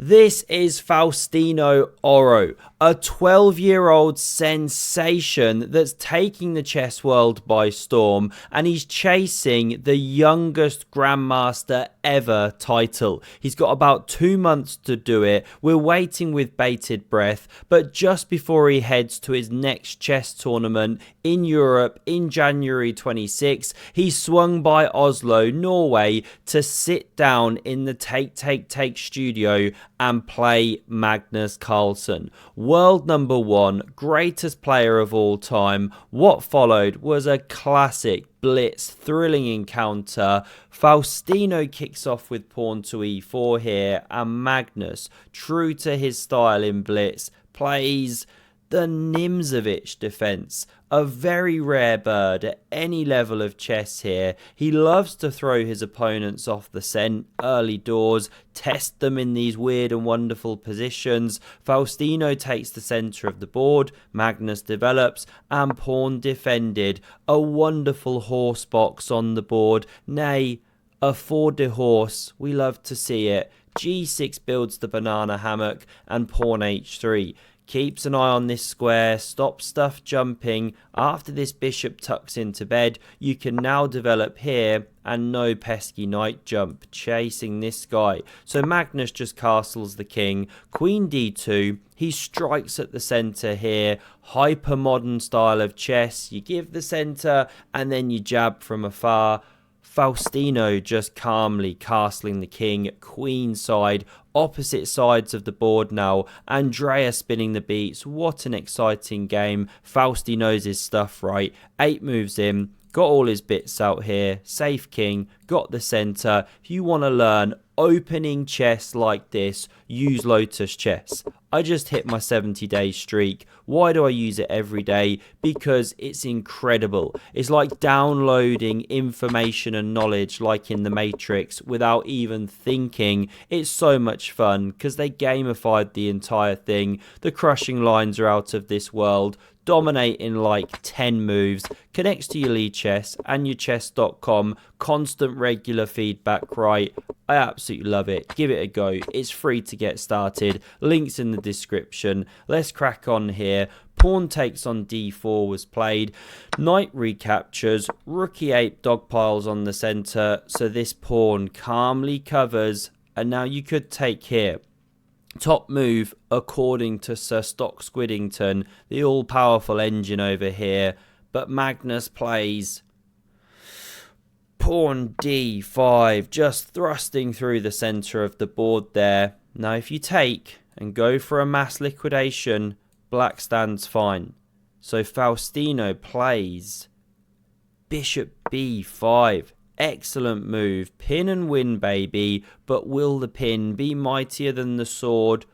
This is Faustino Oro, a 12-year-old sensation that's taking the chess world by storm, and he's chasing the youngest Grandmaster ever title. He's got about 2 months to do it. We're waiting with bated breath, but just before he heads to his next chess tournament in Europe in January 26, he swung by Oslo, Norway, to sit down in the Take studio and play Magnus Carlsen. World number one, greatest player of all time. What followed was a classic blitz, thrilling encounter. Faustino kicks off with pawn to e4 here, and Magnus, true to his style in blitz, plays the Nimzovich defense, a very rare bird at any level of chess here. He loves to throw his opponents off the scent early doors, test them in these weird and wonderful positions. Faustino takes the center of the board, Magnus develops, and pawn defended. A wonderful horse box on the board, nay, a four de horse. We love to see it. G6 builds the banana hammock, and pawn h3. Keeps an eye on this square, stops stuff jumping. After this bishop tucks into bed, you can now develop here, and no pesky knight jump chasing this guy. So Magnus just castles the king. Queen d2, he strikes at the center here. Hyper modern style of chess. You give the center and then you jab from afar. Faustino just calmly castling the king queenside, opposite sides of the board now. Andrea spinning the beats. What an exciting game. Fausti knows his stuff right. 8 moves in, got all his bits out here. Safe king, got the center. If you want to learn opening chess like this, use Lotus Chess. I just hit my 70-day streak. Why do I use it every day? Because it's incredible. It's like downloading information and knowledge like in the Matrix without even thinking. It's so much fun because they gamified the entire thing. The crushing lines are out of this world. Dominate in like 10 moves, connects to your lead chess and your chess.com, constant regular feedback, right? I absolutely love it. Give it a go. It's free to get started. Links in the description. Let's crack on here. Pawn takes on d4 was played. Knight recaptures. Rook e8 dogpiles on the center. So this pawn calmly covers. And now you could take here. Top move, according to Sir Stock Squiddington, the all-powerful engine over here. But Magnus plays pawn d5, just thrusting through the center of the board there. Now if you take and go for a mass liquidation, black stands fine. So Faustino plays bishop b5. Excellent move. Pin and win, baby. But will the pin be mightier than the sword?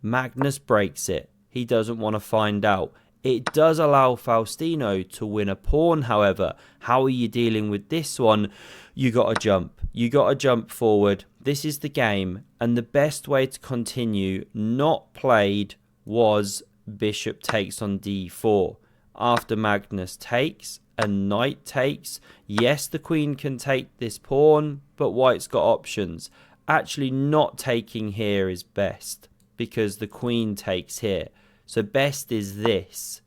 Magnus breaks it. He doesn't want to find out. It does allow Faustino to win a pawn, however. How are you dealing with this one? You got to jump. You got to jump forward. This is the game. And the best way to continue, not played, was bishop takes on d4. After Magnus takes, a knight takes. Yes, the queen can take this pawn, but white's got options. Actually, not taking here is best because the queen takes here. So best is this.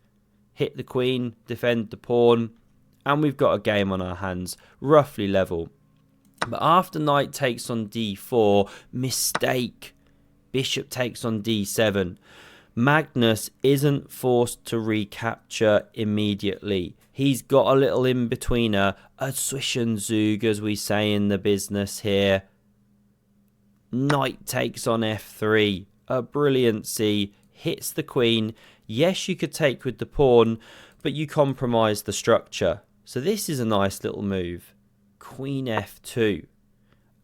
Hit the queen, defend the pawn, and we've got a game on our hands, roughly level. But after knight takes on d4, mistake. Bishop takes on d7. Magnus isn't forced to recapture immediately. He's got a little in-betweener, a Zwischenzug as we say in the business here. Knight takes on f3, a brilliancy, hits the queen. Yes, you could take with the pawn, but you compromise the structure. So this is a nice little move. Queen f2.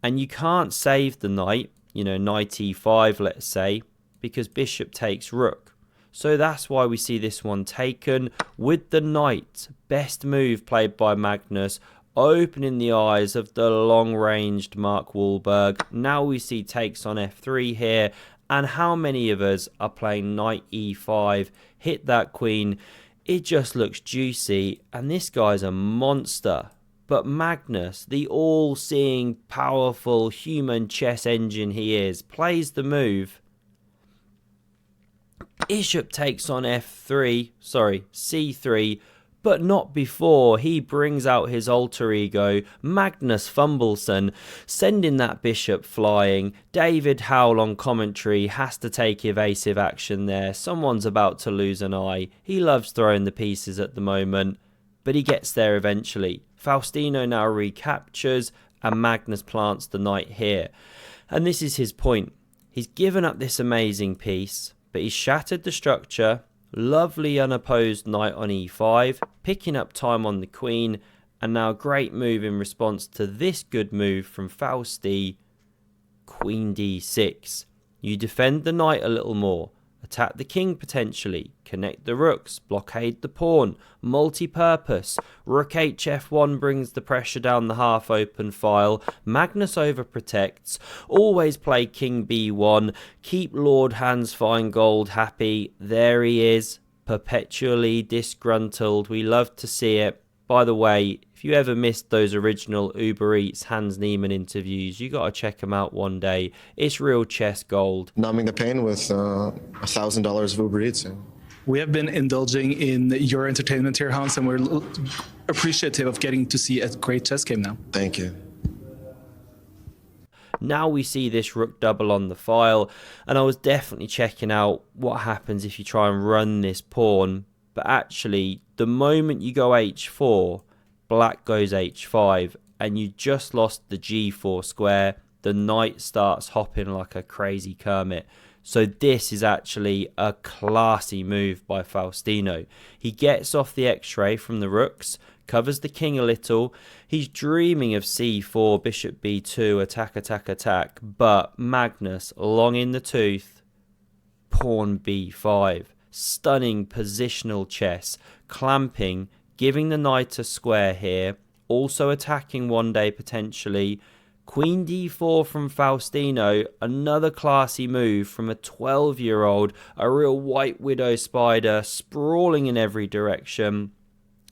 And you can't save the knight, you know, knight e5, let's say, because bishop takes rook. So that's why we see this one taken with the knight. Best move played by Magnus, opening the eyes of the long-ranged Mark Wahlberg. Now we see takes on f3 here. And how many of us are playing knight e5, hit that queen? It just looks juicy. And this guy's a monster. But Magnus, the all-seeing, powerful human chess engine he is, plays the move. Bishop takes on c3, but not before he brings out his alter ego, Magnus Fumbleson, sending that bishop flying. David Howell on commentary has to take evasive action there. Someone's about to lose an eye. He loves throwing the pieces at the moment, but he gets there eventually. Faustino now recaptures, and Magnus plants the knight here. And this is his point. He's given up this amazing piece, but he's shattered the structure. Lovely unopposed knight on e5, picking up time on the queen, and now great move in response to this good move from Fausti. Queen d6. You defend the knight a little more, attack the king potentially, connect the rooks, blockade the pawn, multi-purpose. Rook hf1 brings the pressure down the half-open file. Magnus overprotects. Always play king b1. Keep Lord Hans Feingold happy. There he is, perpetually disgruntled. We love to see it. By the way, if you ever missed those original Uber Eats Hans Niemann interviews, you got to check them out one day. It's real chess gold. Numbing the pain with $1,000 of Uber Eats. We have been indulging in your entertainment here, Hans, and we're appreciative of getting to see a great chess game now. Thank you. Now we see this rook double on the file, and I was definitely checking out what happens if you try and run this pawn. But actually, the moment you go h4, black goes h5, and you just lost the g4 square. The knight starts hopping like a crazy Kermit. So this is actually a classy move by Faustino. He gets off the x-ray from the rooks, covers the king a little. He's dreaming of c4, bishop b2, attack, attack, attack. But Magnus, long in the tooth, pawn b5. Stunning positional chess, clamping, giving the knight a square here, also attacking one day potentially. Queen d4 from Faustino, another classy move from a 12-year-old, a real white widow spider, sprawling in every direction.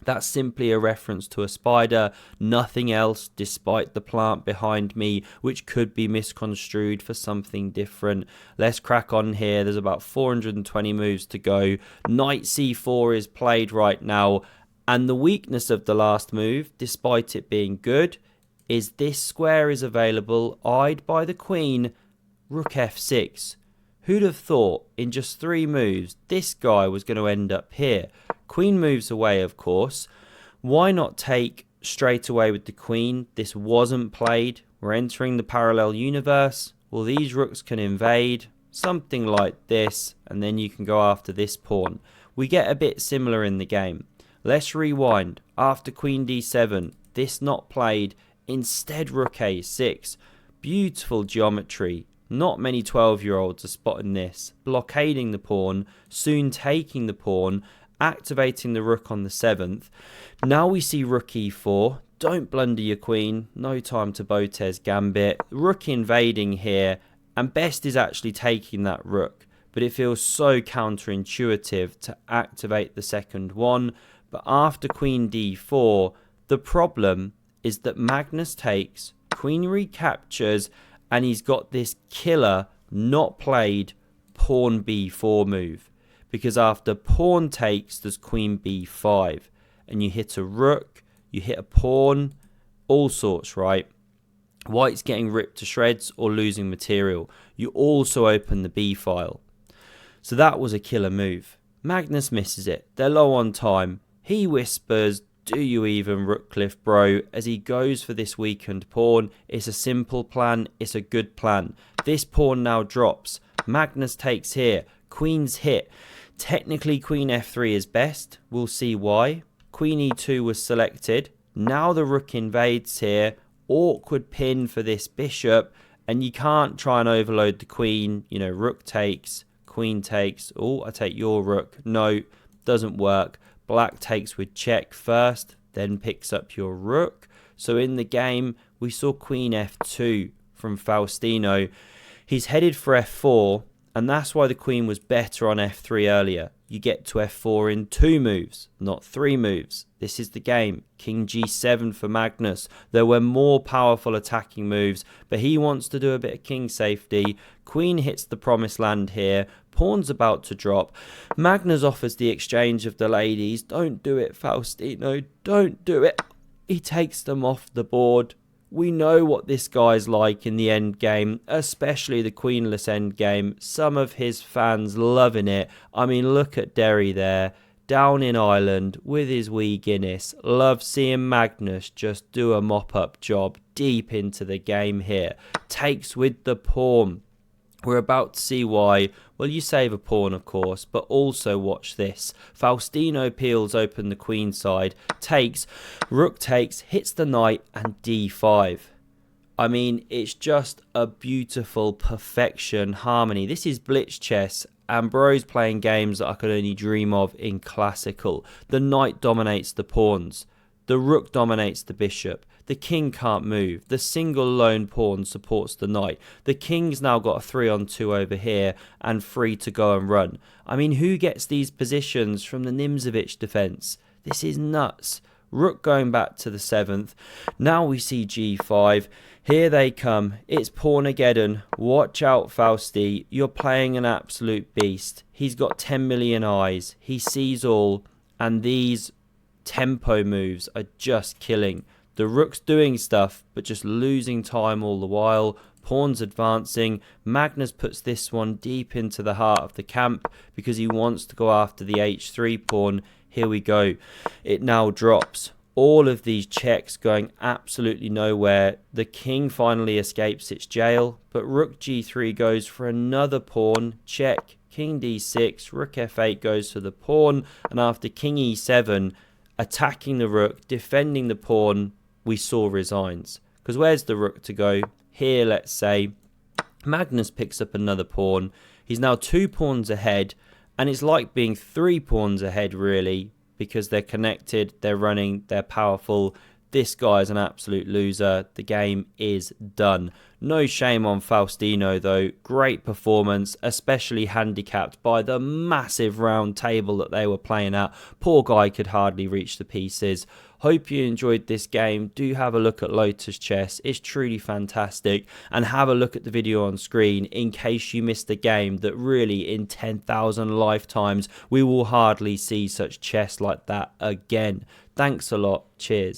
That's simply a reference to a spider, nothing else, despite the plant behind me, which could be misconstrued for something different. Let's crack on here. There's about 420 moves to go. Knight c4 is played right now, and the weakness of the last move, despite it being good, is this square is available, eyed by the queen. Rook f6. Who'd have thought in just 3 moves this guy was going to end up here? Queen moves away, of course. Why not take straight away with the queen? This wasn't played. We're entering the parallel universe. Well, these rooks can invade. Something like this, and then you can go after this pawn. We get a bit similar in the game. Let's rewind. After queen d7, this not played. Instead, rook a6. Beautiful geometry. Not many 12-year-olds are spotting this. Blockading the pawn, soon taking the pawn, activating the rook on the 7th. Now we see rook e4. Don't blunder your queen. No time to Botez gambit. Rook invading here, and best is actually taking that rook. But it feels so counterintuitive to activate the second one. But after queen d4, the problem is that Magnus takes, queen recaptures, and he's got this killer, not played, pawn b4 move. Because after pawn takes, there's queen b5. And you hit a rook, you hit a pawn, all sorts, right? White's getting ripped to shreds or losing material. You also open the b file. So that was a killer move. Magnus misses it. They're low on time. He whispers, "Do you even, Rookcliffe bro?" as he goes for this weakened pawn. It's a simple plan. It's a good plan. This pawn now drops. Magnus takes here. Queen's hit. Technically, queen f3 is best. We'll see why. Queen e2 was selected. Now the rook invades here. Awkward pin for this bishop. And you can't try and overload the queen. You know, rook takes, queen takes. Oh, I take your rook. No, doesn't work. Black takes with check first, then picks up your rook. So in the game, we saw queen f2 from Faustino. He's headed for f4, and that's why the queen was better on f3 earlier. you get to f4 in 2 moves, not 3 moves. This is the game. King g7 for Magnus. There were more powerful attacking moves, but he wants to do a bit of king safety. Queen hits the promised land here. Pawn's about to drop. Magnus offers the exchange of the ladies. Don't do it, Faustino. Don't do it. He takes them off the board. We know what this guy's like in the end game, especially the queenless end game. Some of his fans loving it. I mean, look at Derry there, down in Ireland with his wee Guinness. Love seeing Magnus just do a mop-up job deep into the game here. Takes with the pawn. We're about to see why. Well, you save a pawn, of course, but also watch this. Faustino peels open the queen side, takes, rook takes, hits the knight, and d5. I mean, it's just a beautiful perfection harmony. This is blitz chess, and bro's playing games that I could only dream of in classical. The knight dominates the pawns. The rook dominates the bishop. The king can't move. The single lone pawn supports the knight. The king's now got a 3-on-2 over here and free to go and run. I mean, who gets these positions from the Nimzovich defense? This is nuts. Rook going back to the 7th. Now we see g5. Here they come. It's Pawnageddon. Watch out, Fausti. You're playing an absolute beast. He's got 10 million eyes. He sees all. And these tempo moves are just killing. The rook's doing stuff, but just losing time all the while. Pawn's advancing. Magnus puts this one deep into the heart of the camp because he wants to go after the h3 pawn. Here we go. It now drops. All of these checks going absolutely nowhere. The king finally escapes its jail, but rook g3 goes for another pawn. Check. King d6. Rook f8 goes for the pawn. And after king e7, attacking the rook, defending the pawn, we saw resigns. Because where's the rook to go? Here, let's say. Magnus picks up another pawn. He's now 2 pawns ahead. And it's like being 3 pawns ahead, really. Because they're connected, they're running, they're powerful. This guy is an absolute loser. The game is done. No shame on Faustino, though. Great performance, especially handicapped by the massive round table that they were playing at. Poor guy could hardly reach the pieces. Hope you enjoyed this game. Do have a look at Lotus Chess. It's truly fantastic. And have a look at the video on screen in case you missed a game that really in 10,000 lifetimes we will hardly see such chess like that again. Thanks a lot. Cheers.